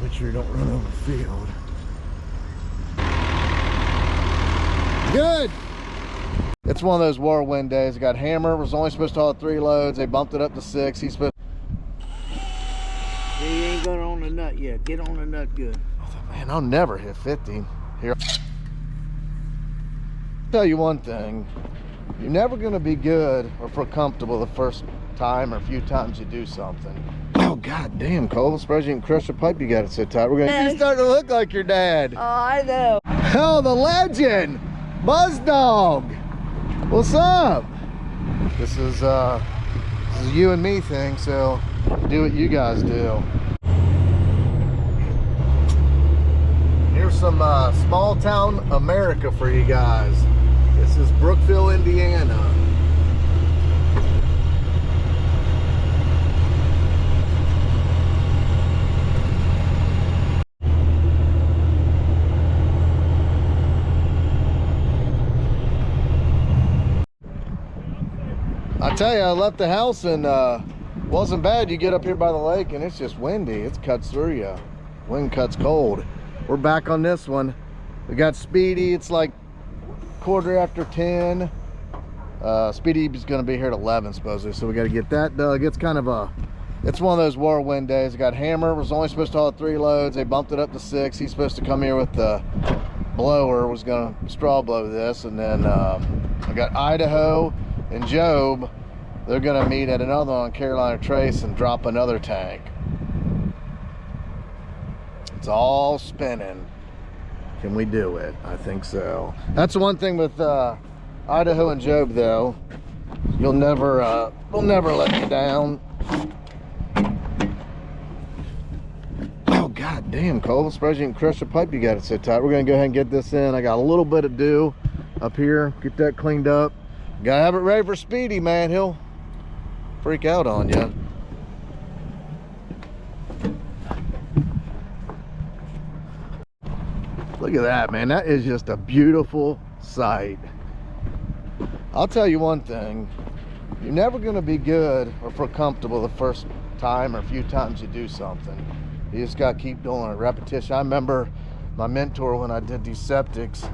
Make sure you don't run over the field. Good. It's one of those whirlwind days. I got hammer, was only supposed to haul 3 loads. They bumped it up to 6. He's supposed He ain't got on the nut yet. Get on the nut good. Man, I'll never hit 50. Here. Tell you one thing. You're never gonna be good or feel comfortable the first time or few times you do something. Oh god damn, Cole. Suppose you can crush a pipe, you got it so tight. You're starting to look like your dad. Oh, I know. Oh, the legend! Buzz Dog! What's up? This is you and me thing, so do what you guys do. Here's some small town America for you guys. This is Brookville, Indiana. I tell you, I left the house and wasn't bad. You get up here by the lake and it's just windy. It cuts through you. Wind cuts cold. We're back on this one. We got Speedy. It's like 10:15. Speedy's gonna be here at 11 supposedly, so we got to get that dug. It's kind of it's one of those whirlwind days. I got hammer, was only supposed to haul 3 loads. They bumped it up to 6. He's supposed to come here with the blower, was gonna straw blow this, and then I got Idaho and Job. They're gonna meet at another on Carolina Trace and drop another tank. It's all spinning. Can we do it? I think so. That's the one thing with Idaho and Job, though. You'll never, we'll never let you down. Oh god damn, Cole. Suppose you can crush a pipe, you got it so tight. We're gonna go ahead and get this in. I got a little bit to do up here. Get that cleaned up. Gotta have it ready for Speedy, man. He'll freak out on you. Look at that, man. That is just a beautiful sight. I'll tell you one thing. You're never going to be good or feel comfortable the first time or few times you do something. You just got to keep doing it. Repetition. I remember my mentor when I did these septics.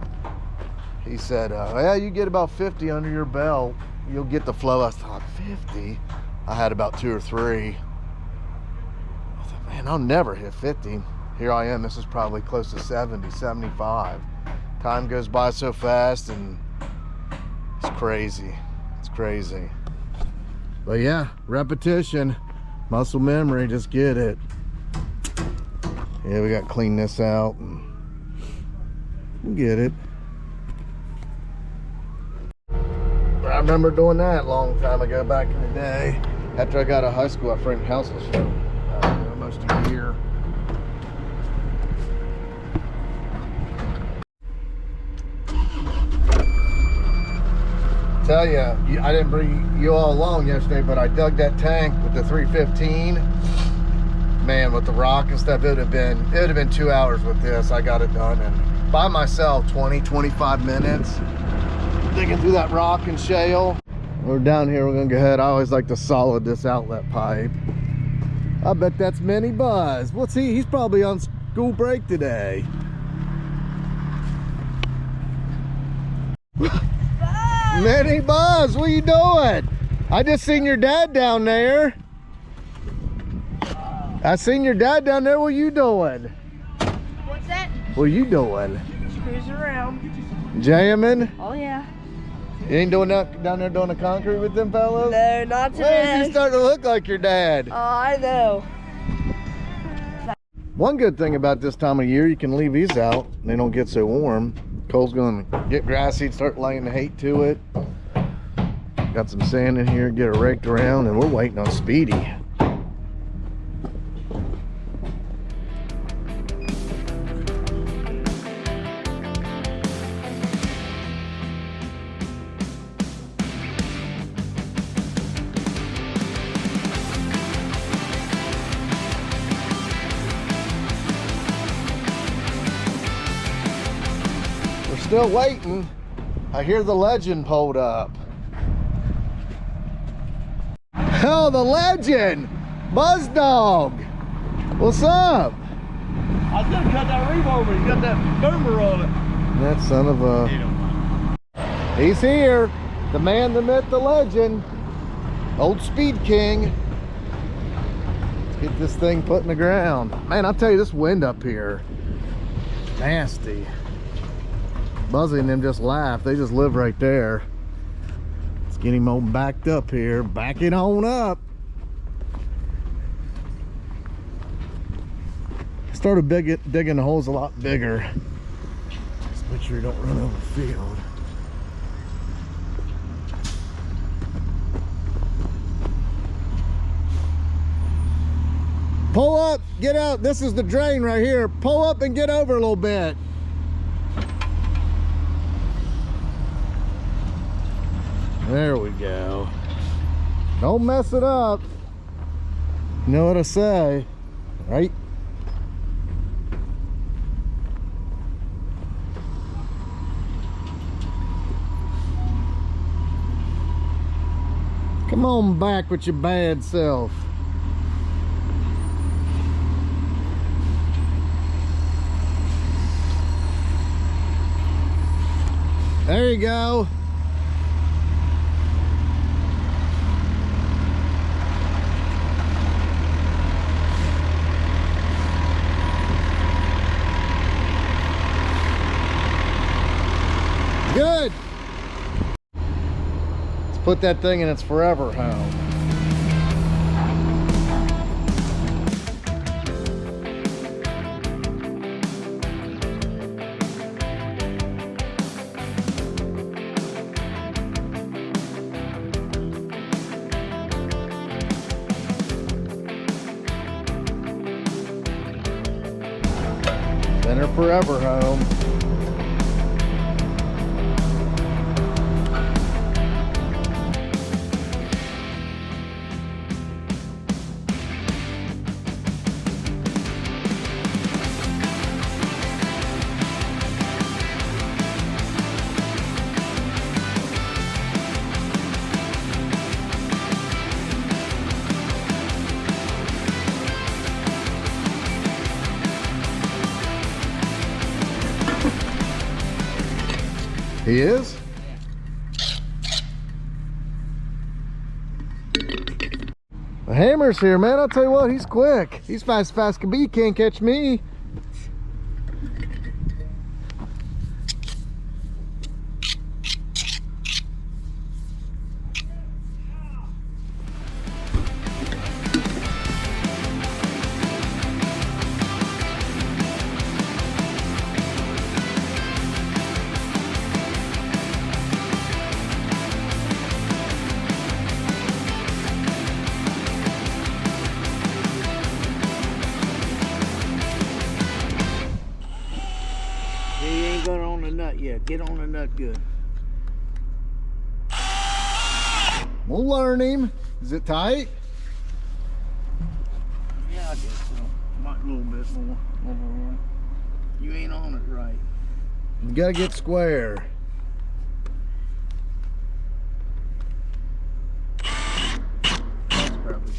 He said, yeah, you get about 50 under your belt, you'll get the flow. I thought, 50? I had about 2 or 3. I thought, man, I'll never hit 50. Here I am. This is probably close to 70, 75. Time goes by so fast, and it's crazy. It's crazy. But yeah, repetition, muscle memory, just get it. Yeah, we got to clean this out and get it. I remember doing that a long time ago back in the day. After I got out of high school, I framed houses for almost a year. Tell you, I didn't bring you all along yesterday, but I dug that tank with the 315. Man, with the rock and stuff, it would have been 2 hours with this. I got it done, and by myself, 20-25 minutes digging through that rock and shale. We're down here. We're gonna go ahead. I always like to solid this outlet pipe. I bet that's Mini Buzz. What's he? He's probably on school break today. Mini Buzz, what are you doing? I just seen your dad down there. I seen your dad down there. What are you doing? What's that? What are you doing? Cruising around. Jamming? Oh yeah. You ain't doing that down there doing the concrete with them fellas? No, not Well, today. you're starting to look like your dad. Oh, I know. One good thing about this time of year, you can leave these out and they don't get so warm. Cole's gonna get grass seed, start laying the hay to it. Got some sand in here, get it raked around, and we're waiting on Speedy. Still waiting. I hear the legend pulled up. Oh, the legend! Buzz Dog! What's up? I was gonna cut that reef over. You got that boomer on it. That son of a... He don't mind. He's here. The man, the myth, the legend. Old Speed King. Let's get this thing put in the ground. Man, I'll tell you, this wind up here, nasty. Buzzy and them just laugh. They just live right there. Let's get him all backed up here. Back it on up. Started digging the holes a lot bigger. Just make sure you don't run over the field. Pull up, get out. This is the drain right here. Pull up and get over a little bit. There we go. Don't mess it up. You know what I say, right? Come on back with your bad self. There you go. Good. Let's put that thing in its forever home. In her forever home. He is? The hammer's here, man. I'll tell you what, he's quick. He's fast can be. He can't catch me. He ain't got on the nut yet. Get on the nut good. We'll learn him. Is it tight? Yeah, I guess so. Might a little bit more. You ain't on it right. You gotta get square. That's probably.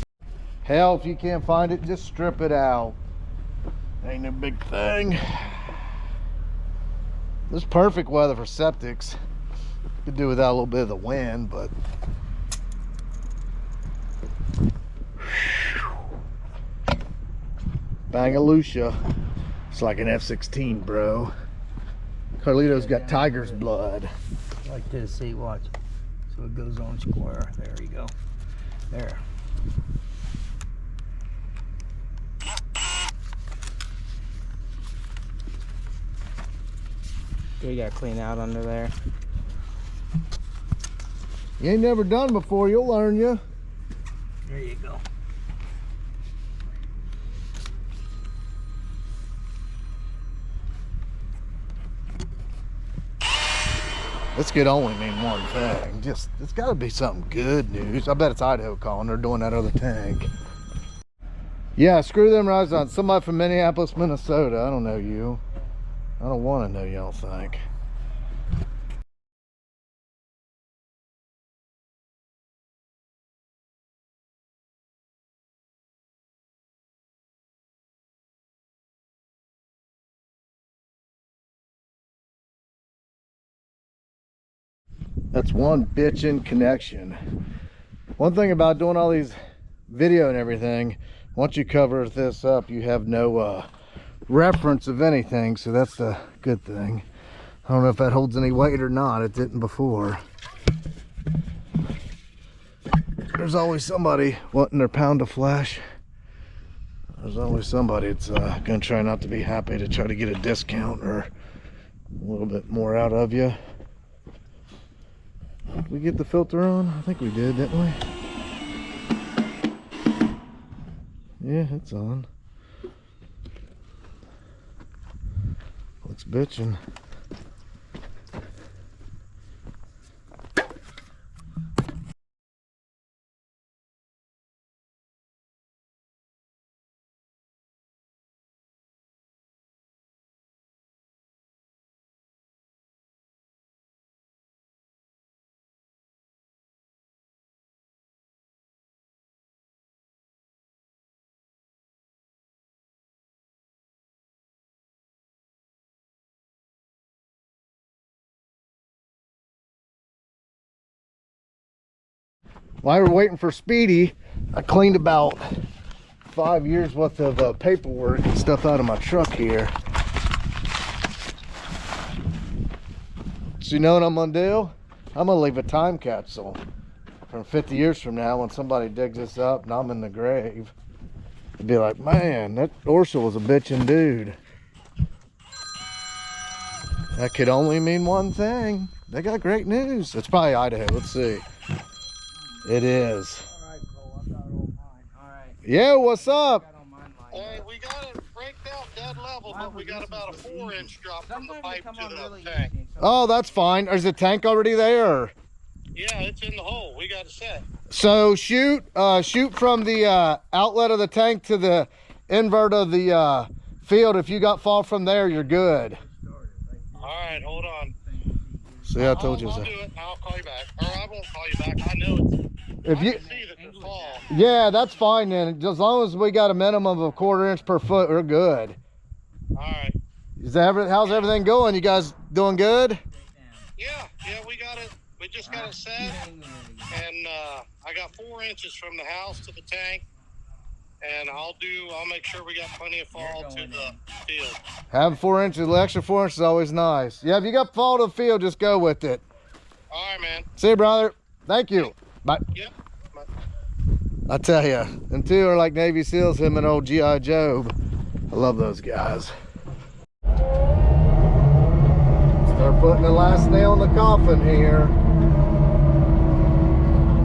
Hell, if you can't find it, just strip it out. Ain't no big thing. This is perfect weather for septics. Could do without a little bit of the wind, but Bangalucia. It's like an F-16, bro. Carlito's got tiger's blood. Like this, see, watch. So it goes on square. There you go. There. You gotta clean out under there. You ain't never done before, you'll learn you. There you go. This could only mean one thing. Just, it's gotta be something good news. I bet it's Idaho calling. They're doing that other tank. Yeah, screw them rides on. Somebody from Minneapolis, Minnesota. I don't know you. I don't want to know you, I don't think. That's one bitchin' connection. One thing about doing all these video and everything, once you cover this up, you have no reference of anything, so that's the good thing. I don't know if that holds any weight or not. It didn't before. There's always somebody wanting their pound of flesh. There's always somebody that's gonna try not to be happy to try to get a discount or a little bit more out of you. Did we get the filter on? I think we did, didn't we? Yeah, it's on. Looks bitchin'. While we were waiting for Speedy, I cleaned about 5 years worth of paperwork and stuff out of my truck here. So you know what I'm gonna do? I'm gonna leave a time capsule from 50 years from now when somebody digs this up and I'm in the grave. They'd be like, man, that Orschell was a bitchin' dude. That could only mean one thing. They got great news. It's probably Idaho. Let's see. It is. All right, Cole, I got all mine. All right. Yeah, what's up? Hey, we got it raked out dead level, but we got about a 4-inch drop from the pipe to the tank. Oh, that's fine. Is the tank already there? Or? Yeah, it's in the hole. We got it set. So shoot from the outlet of the tank to the invert of the field. If you got fall from there, you're good. All right, hold on. See, I told you I'll so. do it. I'll call you back. Or I won't call you back. I know it's. If you I can see that there's fall. Yeah, that's fine then. As long as we got a minimum of a 1/4 inch per foot, we're good. All right. How's everything going? You guys doing good? Yeah, we got it. We just got it set, and I got 4 inches from the house to the tank, and I'll make sure we got plenty of fall to the field. Having 4 inches, the extra 4 inches is always nice. Yeah, if you got fall to the field, just go with it. All right, man. See you, brother. Thank you. Bye. Yep. Bye. I tell you, them two are like Navy SEALs, him and old G.I. Job. I love those guys. Start putting the last nail in the coffin here.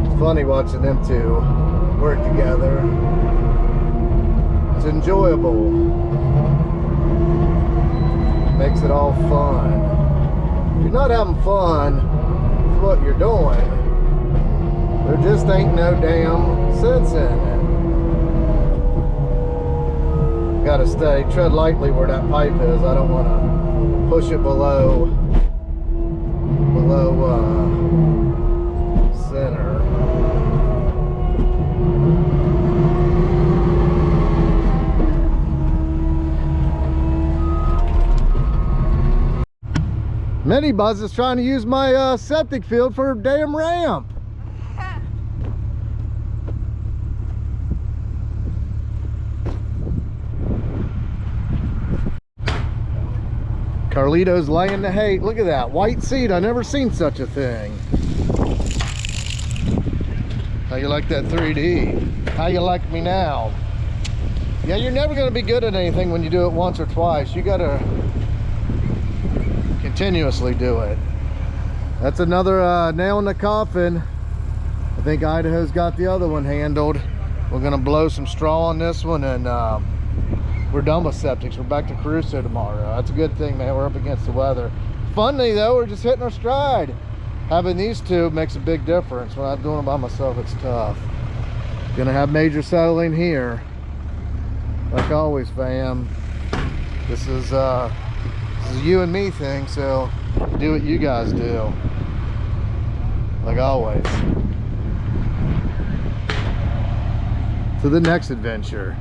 It's funny watching them two work together. It's enjoyable. Makes it all fun. If you're not having fun with what you're doing, there just ain't no damn sense in it. Gotta tread lightly where that pipe is. I don't want to push it below center. Mini Buzz is trying to use my septic field for a damn ramp. Carlito's laying the hay. Look at that white seed. I never seen such a thing. How you like that 3D? How you like me now? Yeah, you're never going to be good at anything when you do it once or twice. You got to continuously do it. That's another nail in the coffin. I think Idaho's got the other one handled. We're going to blow some straw on this one, and we're done with septics. We're back to Caruso tomorrow. That's a good thing, man. We're up against the weather. Funny though, we're just hitting our stride. Having these two makes a big difference. When I'm doing it by myself, it's tough. Gonna have major settling here. Like always, fam. This is a you and me thing, so do what you guys do. Like always. To the next adventure.